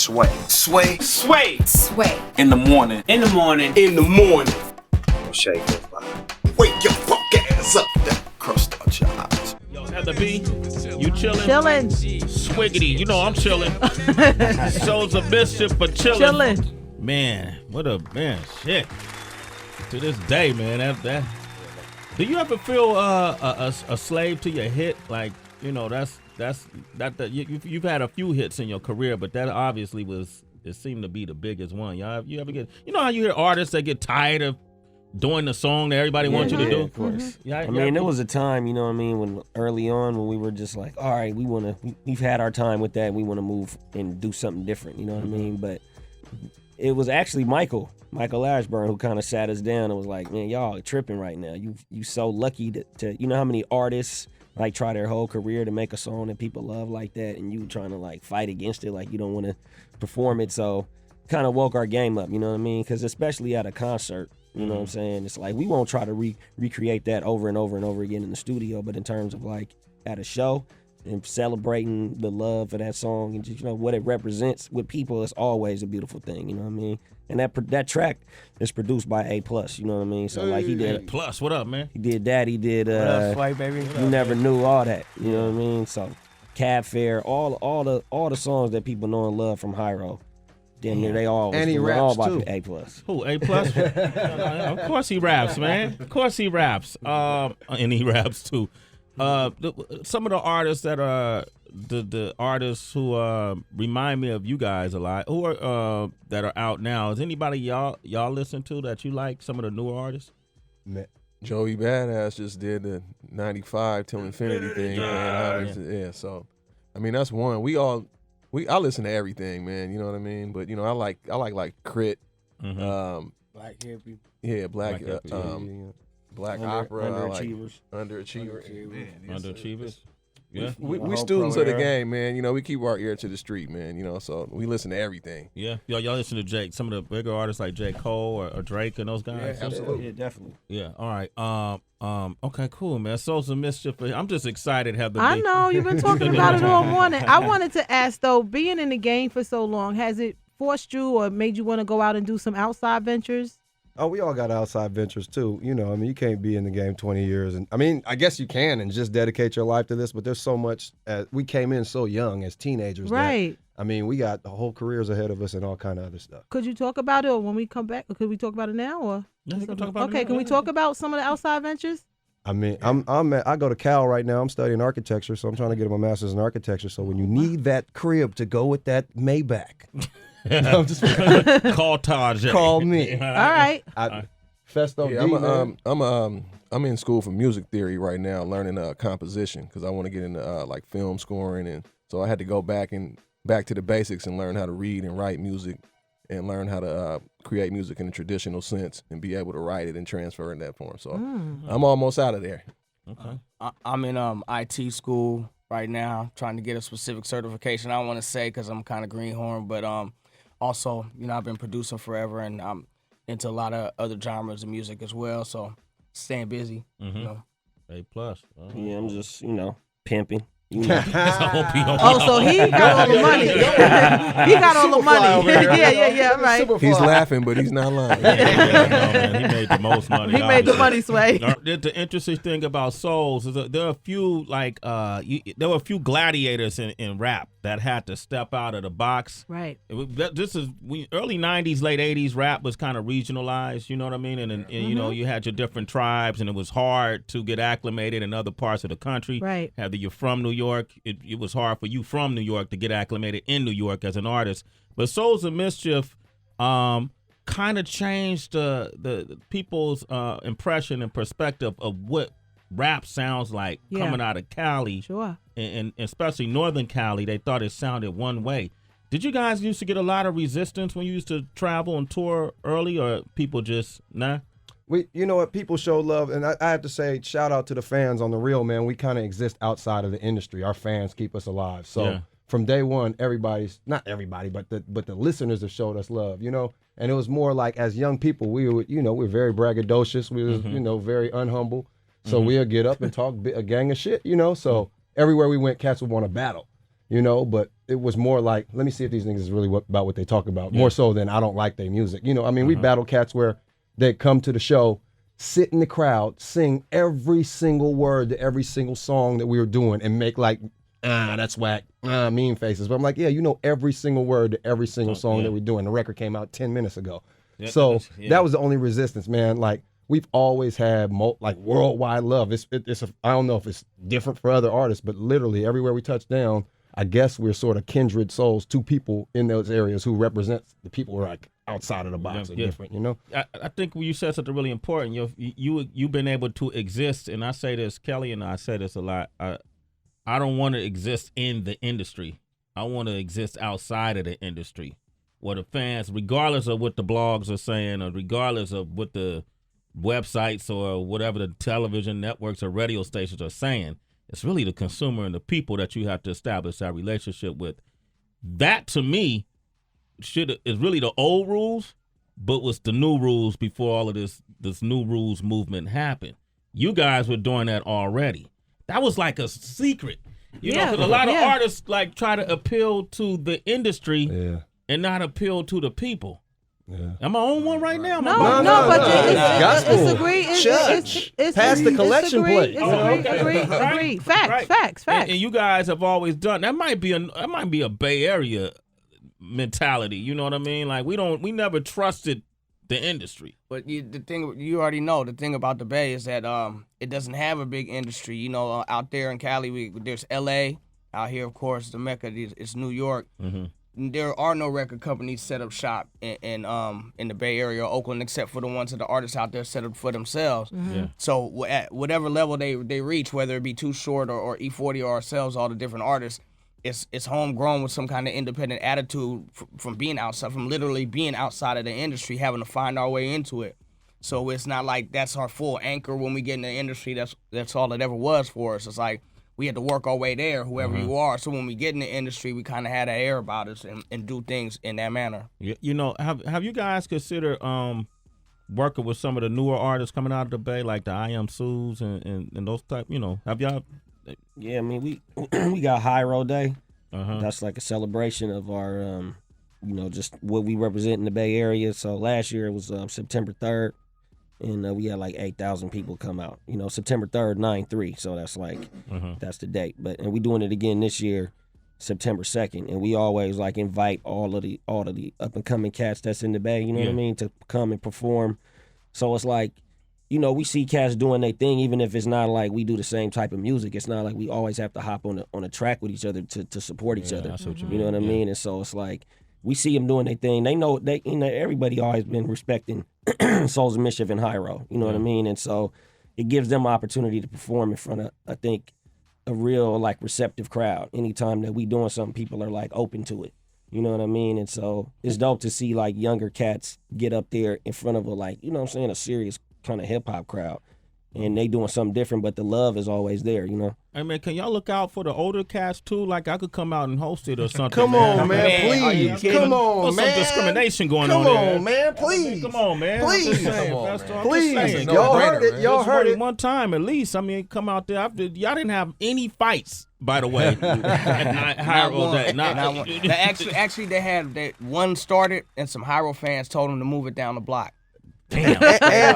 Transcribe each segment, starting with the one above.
Sway. Sway. Sway. Sway. In the morning. In the morning. In the morning. Shake goes by. Wake your fuck ass up. That crust out your eyes. Yo, Heather B, you chillin'? Chillin'. Swiggity, you know I'm chillin'. Souls of Mischief for chillin'. Chillin'. Man, shit. To this day, man, that. Do you ever feel a slave to your hit? Like, you know, you've had a few hits in your career, but that obviously it seemed to be the biggest one. You ever get, you know how you hear artists that get tired of doing the song that everybody wants you to do? Of course. Yeah, I mean, there was a time, you know what I mean, when early on when we were just like, all right, we've had our time with that. We want to move and do something different, you know what I mean? But it was actually Michael Ashburn who kind of sat us down and was like, man, y'all are tripping right now. You so lucky to you know how many artists like try their whole career to make a song that people love like that, and you trying to like fight against it, like you don't want to perform it. So kind of woke our game up, you know what I mean? Because especially at a concert, you know what I'm saying? It's like we won't try to recreate that over and over and over again in the studio, but in terms of like at a show and celebrating the love for that song and just, you know, what it represents with people, it's always a beautiful thing, you know what I mean? And that track is produced by A+, you know what I mean? So like he did A+, what up, man? He did that, he did What up, Sway, baby? You Never Knew, all that, you know what I mean? So Cab Fair, all the songs that people know and love from Hiero. Damn near they all And he all raps by too. A+. Who, A+? Of course he raps, man. Of course he raps. And he raps too. Some of the artists that are the artists who remind me of you guys a lot, who are that are out now. Is anybody y'all listen to that you like? Some of the newer artists? Joey Badass just did the 95 till infinity thing, man. Yeah, so I mean that's one. I listen to everything, man. You know what I mean? But you know, I like Crit, Black hippie. yeah, Black Opera, Underachievers. I like Underachiever. Underachievers? Yeah. We students of the game, man. You know, we keep our ear to the street, man. You know, so we listen to everything. Yeah. Y'all listen to Jake, some of the bigger artists like J. Cole or Drake and those guys? Yeah, absolutely. Yeah, definitely. Yeah, all right. Okay, cool, man. Souls of Mischief. I'm just excited to have the I know you've been talking about it all morning. I wanted to ask though, being in the game for so long, has it forced you or made you want to go out and do some outside ventures? Oh, we all got outside ventures too. You know, I mean, you can't be in the game 20 years. And I mean, I guess you can and just dedicate your life to this, but there's so much. We came in so young as teenagers. Right. I mean, we got the whole careers ahead of us and all kind of other stuff. Could you talk about it or when we come back? Or could we talk about it now? Or Yeah, we can talk about it okay, now. can we talk about some of the outside ventures? I mean, I go to Cal right now. I'm studying architecture, so I'm trying to get my master's in architecture. So when you need that crib to go with that Maybach, I'm just Call Taj. call me. All right. Festo Yeah, D, I'm in school for music theory right now, learning composition because I want to get into like film scoring, and so I had to go back to the basics and learn how to read and write music, and learn how to create music in a traditional sense and be able to write it and transfer in that form. So I'm almost out of there. Okay. I'm in IT school right now, trying to get a specific certification. I don't want to say because I'm kind of greenhorn, but also, you know, I've been producing forever, and I'm into a lot of other genres of music as well. So staying busy. You know. A+. Yeah, I'm just, you know, pimping. You know. Oh, so he got all the money. He got all the money. yeah, right. He's laughing, but he's not lying. Man, he made the most money. He made the money, Sway. The interesting thing about Souls is that there are a few there were a few gladiators in rap that had to step out of the box. Right. This is early '90s, late '80s. Rap was kind of regionalized. You know what I mean? And you know, you had your different tribes, and it was hard to get acclimated in other parts of the country. Right. Whether you're from New York, it was hard for you from New York to get acclimated in New York as an artist. But Souls of Mischief kind of changed the people's impression and perspective of what rap sounds like coming out of Cali. Sure. And especially Northern Cali. They thought it sounded one way. Did you guys used to get a lot of resistance when you used to travel and tour early, or people just, nah? You know what, people show love, and I have to say, shout out to the fans on the real, man. We kind of exist outside of the industry. Our fans keep us alive. So from day one, not everybody, but the listeners have showed us love, you know. And it was more like, as young people, we're very braggadocious. We was, you know, very unhumble. So we'll get up and talk a gang of shit, you know. So everywhere we went, cats would want to battle. you know, but it was more like, let me see if these niggas is really about what they talk about, more so than I don't like their music. You know, I mean, we battle cats where they come to the show, sit in the crowd, sing every single word to every single song that we were doing and make like, that's whack, mean faces. But I'm like, yeah, you know every single word to every single song that we're doing. The record came out 10 minutes ago. Yeah, so that was the only resistance, man. Like, we've always had like worldwide love. It's I don't know if it's different for other artists, but literally everywhere we touch down, I guess we're sort of kindred souls to people in those areas who represent the people who are like outside of the box or different, you know? I think you said something really important. You've been able to exist, and I say this, Kelly and I say this a lot. I don't want to exist in the industry. I want to exist outside of the industry, where the fans, regardless of what the blogs are saying or regardless of what the websites or whatever the television networks or radio stations are saying, it's really the consumer and the people that you have to establish that relationship with. That, to me, is really the old rules, but was the new rules before all of this new rules movement happened. You guys were doing that already. That was like a secret. You know, because a lot of artists like try to appeal to the industry and not appeal to the people. Yeah. Am I on one right now? No, but it's agreed. It's past the collection plate. Agreed. Facts. And you guys have always done that. Might be a Bay Area mentality. You know what I mean? Like we never trusted the industry. But the thing you already know, the thing about the Bay is that it doesn't have a big industry. You know, out there in Cali, there's L.A. Out here, of course, the Mecca is New York. Mm-hmm. There are no record companies set up shop in the Bay Area or Oakland, except for the ones that the artists out there set up for themselves. Mm-hmm. Yeah. So at whatever level they reach, whether it be Too Short or E40 or ourselves, all the different artists, it's homegrown with some kind of independent attitude from being outside, from literally being outside of the industry, having to find our way into it. So it's not like that's our full anchor when we get in the industry. That's all it ever was for us. It's like we had to work our way there, whoever you are. So when we get in the industry, we kind of had an air about us and do things in that manner. You know, have you guys considered working with some of the newer artists coming out of the Bay, like the I Am Sues and those type? You know, have y'all? Yeah, I mean, we got Hiero Day. That's like a celebration of our, you know, just what we represent in the Bay Area. So last year it was September 3rd. And we had like 8,000 people come out. You know, September 3rd, 9/3. So that's like, that's the date. And we doing it again this year, September 2nd. And we always like invite all of the up and coming cats that's in the Bay, you know what I mean, to come and perform. So it's like, you know, we see cats doing their thing, even if it's not like we do the same type of music. It's not like we always have to hop on a track with each other to support each other. That's what you know what I mean? And so it's like, we see them doing their thing. They know everybody always been respecting Souls of Mischief and Hiero. You know what I mean? And so it gives them opportunity to perform in front of, I think, a real like receptive crowd. Anytime that we doing something, people are like open to it. You know what I mean? And so it's dope to see like younger cats get up there in front of a like, you know what I'm saying, a serious kind of hip hop crowd. And they doing something different, but the love is always there, you know? Hey, man, can y'all look out for the older cats, too? Like, I could come out and host it or something. Come on, man, please. Come on, man. Some discrimination going on there. Come on, man, please. Come on, man. Please. Please. Y'all heard it. Y'all heard it. One time, at least. I mean, come out there. Y'all didn't have any fights, by the way. Not one. Actually, they had one started, and some Hiero fans told them to move it down the block. Damn.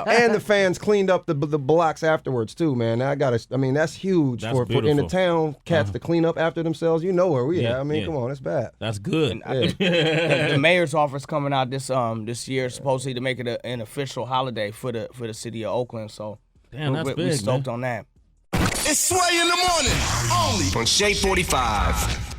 and the fans cleaned up the blocks afterwards too, man. That's huge for in the town cats to clean up after themselves. You know where we at. I mean, come on, it's bad. That's good. The mayor's office coming out this year supposedly to make it an official holiday for the city of Oakland. So we're stoked on that. It's Sway in the morning, only on Shade 45.